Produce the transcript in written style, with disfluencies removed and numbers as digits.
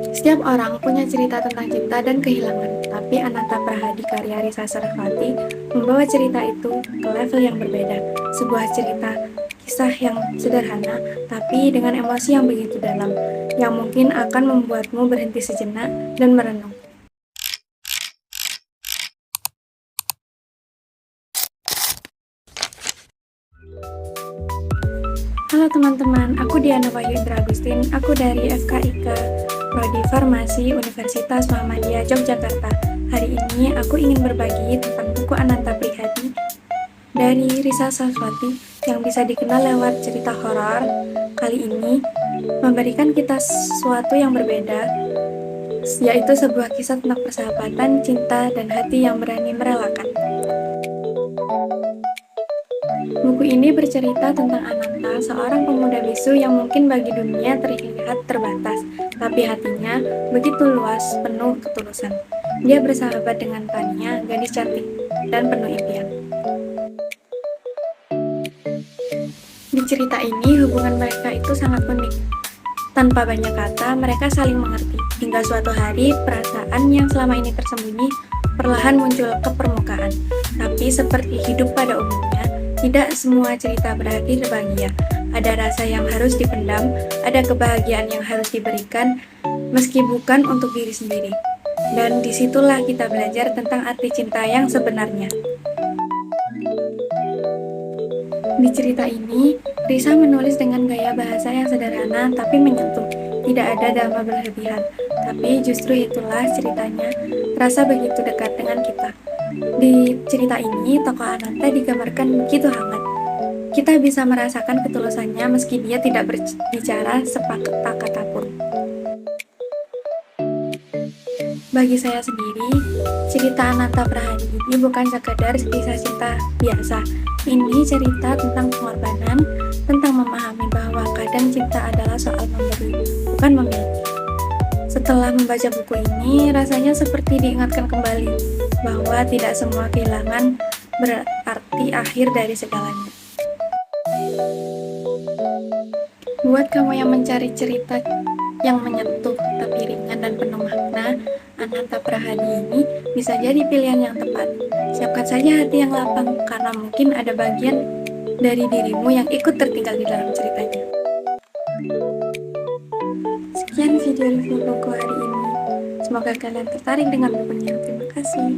Setiap orang punya cerita tentang cinta dan kehilangan, tapi Ananta Prahadi karya Risa Sarasvati membawa cerita itu ke level yang berbeda. Sebuah cerita kisah yang sederhana, tapi dengan emosi yang begitu dalam, yang mungkin akan membuatmu berhenti sejenak dan merenung. Halo teman-teman, aku Diana Wahyu Indra Agustin, aku dari FKIK Prodi Farmasi Universitas Muhammadiyah Yogyakarta. Hari ini aku ingin berbagi tentang buku Ananta Prihadi dari Risa Sarasvati yang bisa dikenal lewat cerita horor. Kali ini memberikan kita sesuatu yang berbeda, yaitu sebuah kisah tentang persahabatan, cinta, dan hati yang berani merelakan. Buku ini bercerita tentang Ananta, seorang pemuda bisu yang mungkin bagi dunia terlihat terbatas, tapi hatinya begitu luas, penuh ketulusan. Dia bersahabat dengan Tania, gadis cantik dan penuh impian. Di cerita ini, hubungan mereka itu sangat unik. Tanpa banyak kata, mereka saling mengerti. Hingga suatu hari, perasaan yang selama ini tersembunyi perlahan muncul ke permukaan. Tapi seperti hidup pada umumnya, tidak semua cerita berakhir bahagia. Ada rasa yang harus dipendam, ada kebahagiaan yang harus diberikan, meski bukan untuk diri sendiri. Dan disitulah kita belajar tentang arti cinta yang sebenarnya. Di cerita ini, Risa menulis dengan gaya bahasa yang sederhana tapi menyentuh. Tidak ada drama berlebihan, tapi justru itulah ceritanya terasa begitu dekat dengan kita. Di cerita ini, tokoh Ananta digambarkan begitu hangat. Kita bisa merasakan ketulusannya meski dia tidak berbicara sepatah kata pun. Bagi saya sendiri, cerita Ananta Prahadi ini bukan sekedar kisah cinta biasa. Ini cerita tentang pengorbanan, tentang memahami bahwa kadang cinta adalah soal memberi, bukan memiliki. Setelah membaca buku ini, rasanya seperti diingatkan kembali bahwa tidak semua kehilangan berarti akhir dari segalanya. Buat kamu yang mencari cerita yang menyentuh tapi ringan dan penuh makna, Ananta Prahadi ini bisa jadi pilihan yang tepat. Siapkan saja hati yang lapang, karena mungkin ada bagian dari dirimu yang ikut tertinggal di dalam ceritanya. Sekian video review buku hari ini. Semoga kalian tertarik dengan bukunya. Terima kasih.